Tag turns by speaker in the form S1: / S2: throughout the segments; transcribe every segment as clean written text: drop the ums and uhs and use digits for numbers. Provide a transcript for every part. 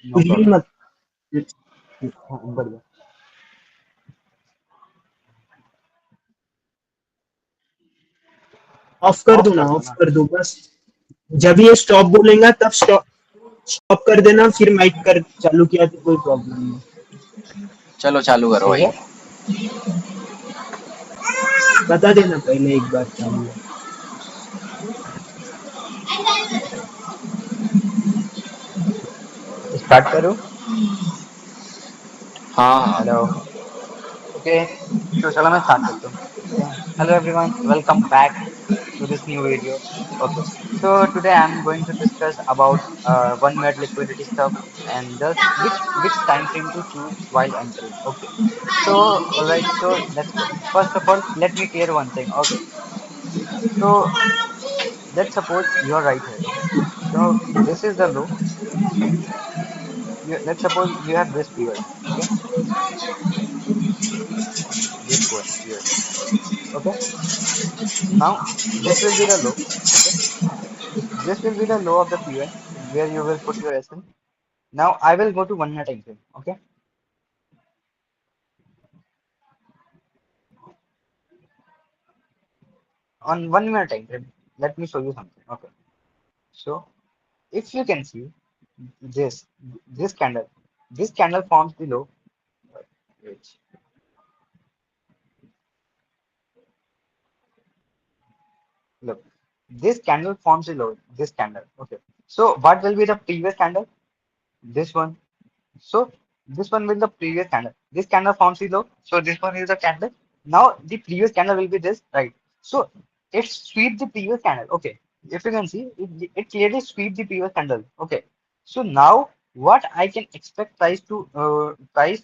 S1: No
S2: हिल
S1: problem.
S2: मत। हाँ, बढ़िया। ऑफ कर दो
S1: ऑफ
S2: ना,
S1: कर दो
S2: ऑफ
S1: ना।
S2: कर दो बस। जब ये स्टॉप बोलेगा तब स्टॉप स्टॉप कर देना, फिर माइक कर चालू किया तो कोई प्रॉब्लम नहीं।
S1: चलो चालू करो
S2: ठीक
S1: भाई।
S2: है, बता देना पहले एक बार चालू है।
S3: स्टार्ट करो।
S1: हाँ हाँ।
S3: हेलो। ओके, तो चलो मैं स्टार्ट करता हूँ। Okay, hello everyone, welcome back to this new video. Okay, so today I'm going to discuss about 1 minute liquidity stuff and just which time frame to choose while entering. Okay, so all right, so let's go. First of all, let me clear one thing. Okay, so let's suppose you're right here. Okay, so this is the low. Let's suppose you have this POI. Okay, this POI. Okay, now this will be the low. Okay, this will be the low of the POI where you will put your SL. Now I will go to 1 minute time frame. Okay, on 1 minute time frame, let me show you something. Okay, so if you can see this this candle, this candle forms the low. Wait, look, this candle forms the low. This candle. Okay, so what will be the previous candle? This one. So this one will the previous candle. This candle forms the low. So this one is the candle. Now the previous candle will be this, right? So it sweep the previous candle. Okay. If you can see, it clearly sweep the previous candle. Okay. So now what I can expect price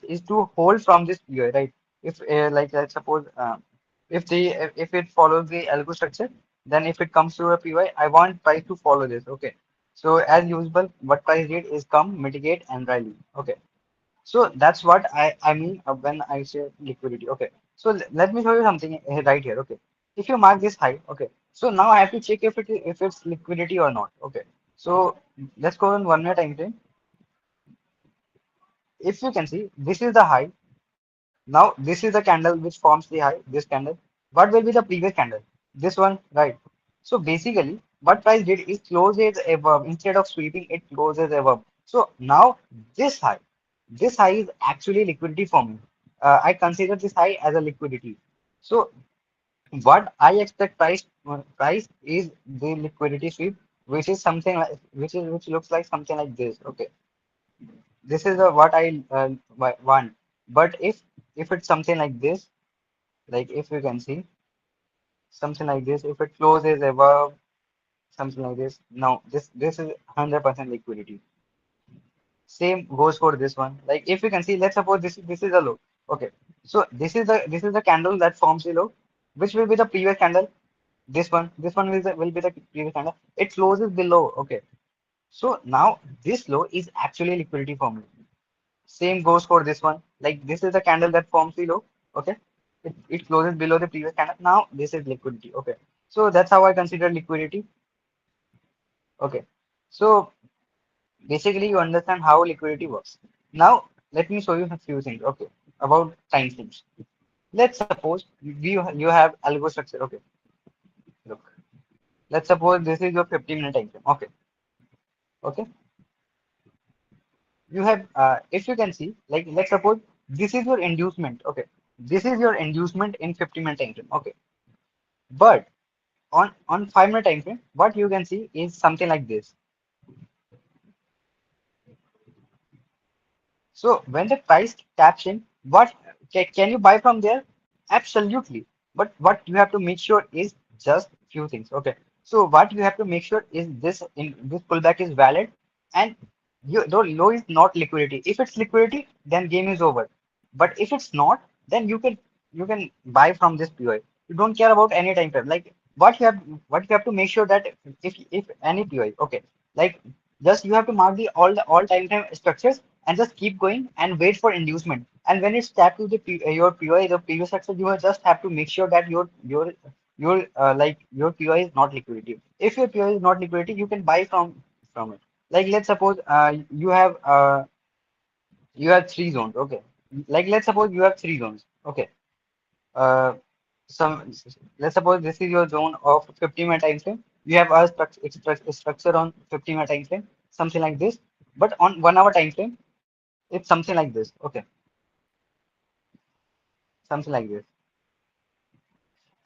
S3: is to hold from this POI, right? If like let's suppose if it follows the algo structure, then if it comes to a POI, I want price to follow this. Okay. So as usual, what price did is come, mitigate, and rally. Okay. So that's what I mean when I say liquidity. Okay. So let me show you something right here. Okay. If you mark this high, okay. So now I have to check if it's liquidity or not. Okay. So let's go on 1 minute time frame. If you can see, this is the high. Now this is the candle which forms the high. This candle. What will be the previous candle? This one, right? So basically, what price did is closes above instead of sweeping. It closes above. So now this high. This high is actually liquidity for me. I consider this high as a liquidity. So what I expect price is the liquidity sweep, which is something like which looks like something like this. Okay, this is what I want. But if it's something like this, like if you can see something like this, if it closes above something like this, now this is 100% liquidity. Same goes for this one. Like if you can see, let's suppose this is a low. Okay, so this is the candle that forms the low, which will be the previous candle. This one will be the previous candle. It closes below. Okay, so now this low is actually liquidity for me. Same goes for this one. Like this is the candle that forms the low. Okay, it closes below the previous candle. Now this is liquidity. Okay, so that's how I consider liquidity. Okay, so basically, you understand how liquidity works. Now, let me show you a few things, okay, about time frames. Let's suppose you have algo structure, okay. Look, let's suppose this is your 15-minute time frame, okay, okay. You have, if you can see, like let's suppose this is your inducement, okay. This is your inducement in 15-minute time frame, okay. But on 5-minute time frame, what you can see is something like this. So when the price taps in, what can you buy from there? Absolutely. But what you have to make sure is just few things. Okay. So what you have to make sure is this pullback is valid and the low is not liquidity. If it's liquidity, then game is over. But if it's not, then you can buy from this POI. You don't care about any time frame. Like what you have to make sure that if any POI, okay, like just you have to mark the all time frame structures and just keep going and wait for inducement. And when it's tapped to your POI, the previous structure, you just have to make sure that your like your POI is not liquidity. If your POI is not liquidity, you can buy from it. Like let's suppose you have three zones. Okay. Like let's suppose you have three zones. Okay. Uh, some let's suppose this is your zone of 50-minute time frame. You have a structure on 50-minute time frame, something like this. But on 1 hour time frame, it's something like this. Okay, something like this.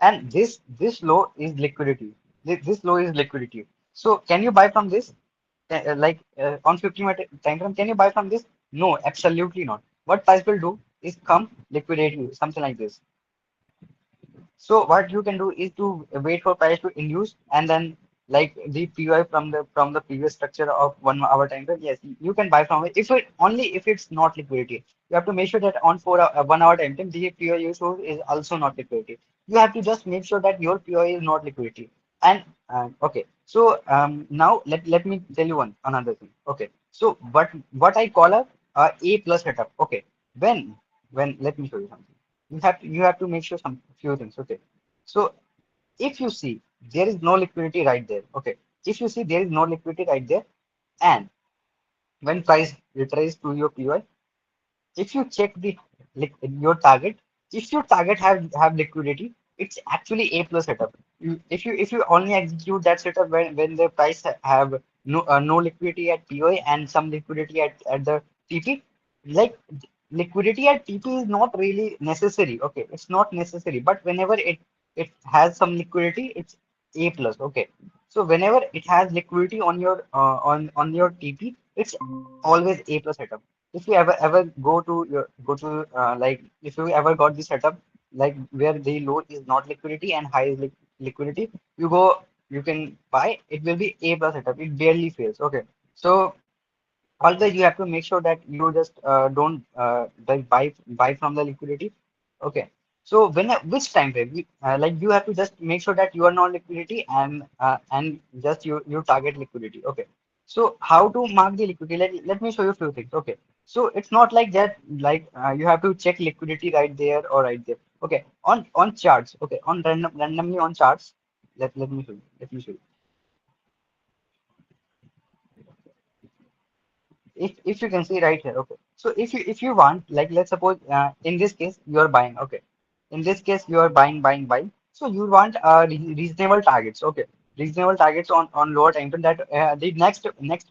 S3: And this low is liquidity. This low is liquidity. So can you buy from this? On 50-minute time frame, can you buy from this? No, absolutely not. What price will do is come liquidate you, something like this. So what you can do is to wait for price to induce and then like the PY from the previous structure of 1 hour time frame. Yes, you can buy from it if it only if it's not liquidity. You have to make sure that on 1 hour time frame the PY you show is also not liquidity. You have to just make sure that your PY is not liquidity. And okay, so now let me tell you one another thing. Okay, so what I call a plus setup. Okay, when let me show you something. You have to make sure some few things. Okay, so if you see there is no liquidity right there. Okay, if you see there is no liquidity right there, and when price retraces to your PY, if you check your target, if your target have liquidity, it's actually a plus setup. If you only execute that setup when the price have no liquidity at POA and some liquidity at the TP, like liquidity at TP is not really necessary. Okay, it's not necessary, but whenever it has some liquidity, it's a plus. Okay, so whenever it has liquidity on your on your TP, it's always a plus setup. If you ever go to like if you ever got the setup like where the low is not liquidity and high is liquidity, you go you can buy, it will be a plus setup, it barely fails. Okay, so always you have to make sure that you just don't like buy from the liquidity. Okay, so when which time frame like you have to just make sure that you are not liquidity and just you target liquidity. Okay, so how to mark the liquidity? Let me show you a few things. Okay, so it's not like that like you have to check liquidity right there or right there. Okay, on charts. Okay, on randomly on charts. Let me show you. Let me show you. If you can see right here. Okay, so if you want, like let's suppose in this case you are buying. Okay, in this case you are buying. So you want reasonable targets. Okay, reasonable targets on lower time frame that the next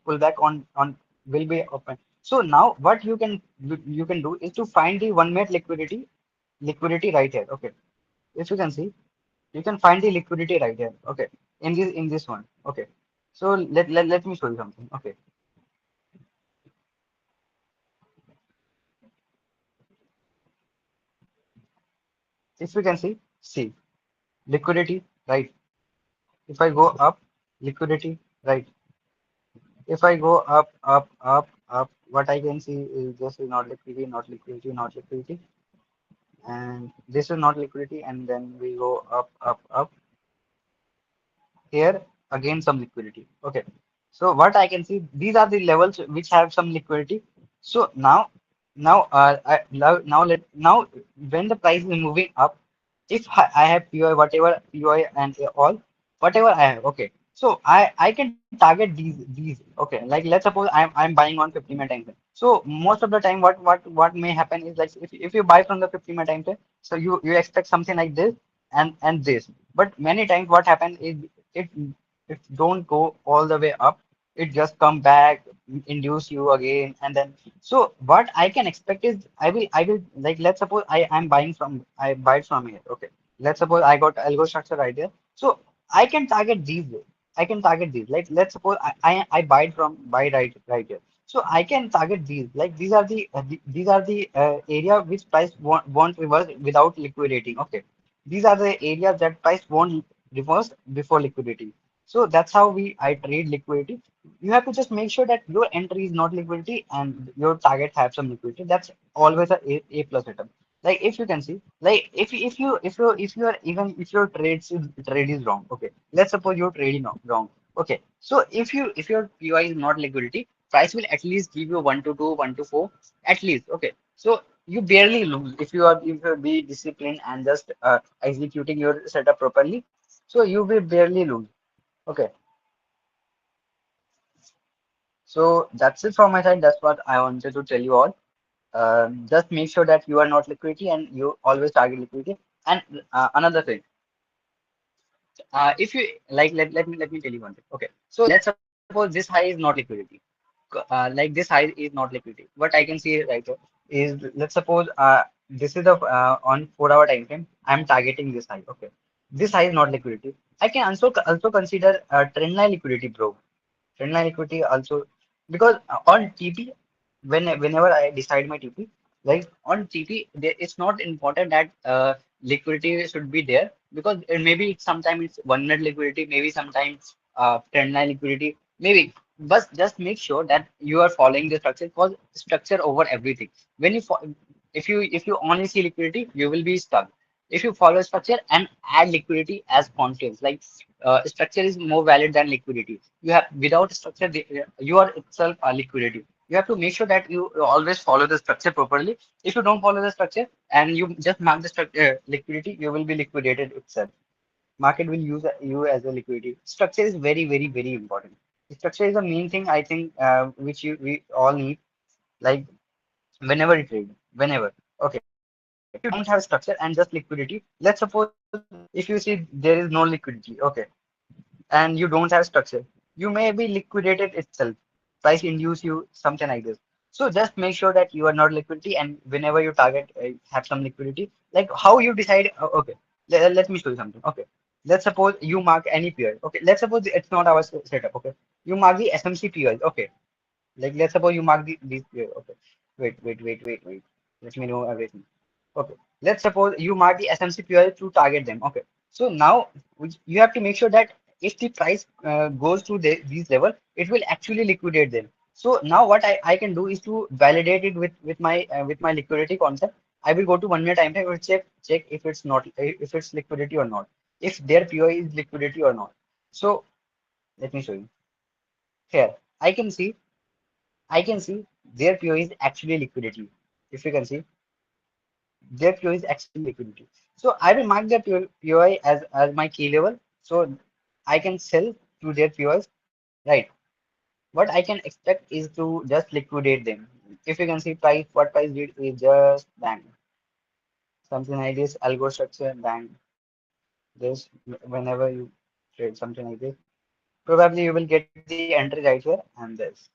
S3: pullback on will be open. So now what you can do is to find the 1 minute liquidity right here. Okay, if you can see, you can find the liquidity right here. Okay, in this one. Okay, so let me show you something. Okay, if you can see liquidity, right? If I go up, liquidity, right? If I go up, what I can see is this is not liquidity, not liquidity, not liquidity, and this is not liquidity, and then we go up. Here again some liquidity. Okay, so what I can see, these are the levels which have some liquidity. So now when the price is moving up, if I have POI, whatever POI and all, whatever I have. Okay, so I can target these. Okay, like let's suppose I'm buying on 50-minute time frame. So most of the time what may happen is like if you buy from the 50-minute time frame, so you expect something like this and this. But many times what happens is it it don't go all the way up. It just come back, induce you again, and then so what I can expect is I will like let's suppose I buy it from here. Okay, let's suppose I got algo structure right there. So I can target these. I can target these. Like let's suppose I buy it from buy right here. So I can target these. Like these are the area which price won't reverse without liquidating. Okay, these are the areas that price won't reverse before liquidity. So that's how I trade liquidity. You have to just make sure that your entry is not liquidity and your target have some liquidity. That's always a plus item. Like if you can see, like if you are even if your trade is wrong. Okay, let's suppose you're trading wrong. Okay, so if your POI is not liquidity, price will at least give you 1 to 2, 1 to 4, at least. Okay, so you barely lose if you be disciplined and just executing your setup properly. So you will barely lose. Okay, So that's it from my side. That's what I wanted to tell you all. Just make sure that you are not liquidity and you always target liquidity. And another thing, if you like, let me tell you one thing. Okay, so let's suppose this high is not liquidity. Like this high is not liquidity. What I can see right here is, let's suppose this is the on 4 hour time frame. I'm targeting this high. Okay, this high is not liquidity. I can also consider trend line liquidity, bro. Trendline equity also, because on TP, whenever I decide my TP, like on TP, it's not important that liquidity should be there, because maybe sometimes it's 1 minute liquidity, maybe sometimes trendline liquidity, maybe. But just make sure that you are following the structure, because structure over everything. When you if you only see liquidity, you will be stuck. If you follow structure and add liquidity as confidence, like structure is more valid than liquidity. You have, without structure, you are itself a liquidity. You have to make sure that you always follow the structure properly. If you don't follow the structure and you just mark the structure liquidity, you will be liquidated itself. Market will use you as a liquidity. Structure is very, very, very important. Structure is the main thing, I think, which we all need. Like whenever you trade, whenever. Okay, if you don't have structure and just liquidity, let's suppose if you see there is no liquidity, okay, and you don't have structure, you may be liquidated itself. Price induce you, something like this. So just make sure that you are not liquidity, and whenever you target, have some liquidity. Like how you decide, okay, let me show you something. Okay, let's suppose you mark any pair. Okay, let's suppose it's not our setup. Okay, you mark the SMC pairs. Okay, like let's suppose you mark these pair. Okay, wait. Let me know everything. Okay, let's suppose you mark the SMC POI to target them. Okay, so now you have to make sure that if the price goes to these level, it will actually liquidate them. So now what I can do is to validate it with my liquidity concept. I will go to 1 minute time frame and check if it's not, if it's liquidity or not, if their POI is liquidity or not. So let me show you here. I can see their POI is actually liquidity. If you can see, their POI is actually liquidity. So I will mark their POI as my key level. So I can sell to their POIs, right? What I can expect is to just liquidate them. If you can see price, what price did is just bang. Something like this, algo structure, bang. This, whenever you trade something like this, probably you will get the entry right here and this.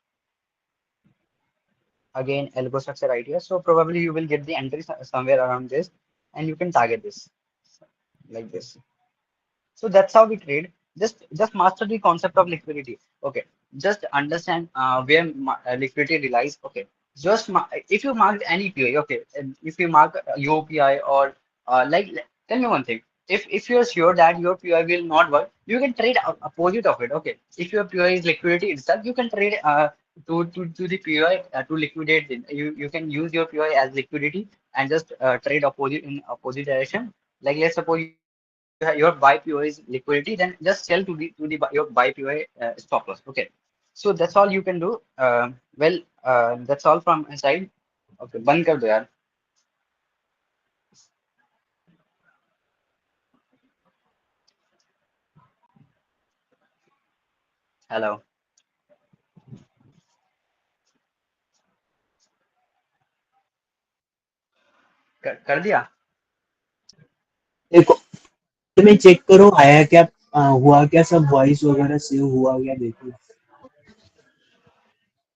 S3: Again, algo structure right here. So probably you will get the entry somewhere around this, and you can target this like this. So that's how we trade. Just master the concept of liquidity. Okay. Just understand where liquidity relies. Okay. If you mark any PI, okay, and if you mark UPI or tell me one thing. If you're sure that your PI will not work, you can trade opposite of it. Okay. If your PI is liquidity itself, you can trade to the PI to liquidate it. You can use your PI as liquidity and just trade opposite in opposite direction. Like let's suppose your buy PO is liquidity, then just sell to your buy PO stop loss. Okay, so that's all you can do. That's all from my side. Okay, बंद कर दो यार. Hello. कर दिया.
S2: देखो में check करो आया क्या, हुआ क्या, सब वॉइस वगैरह सेव हुआ क्या देखो।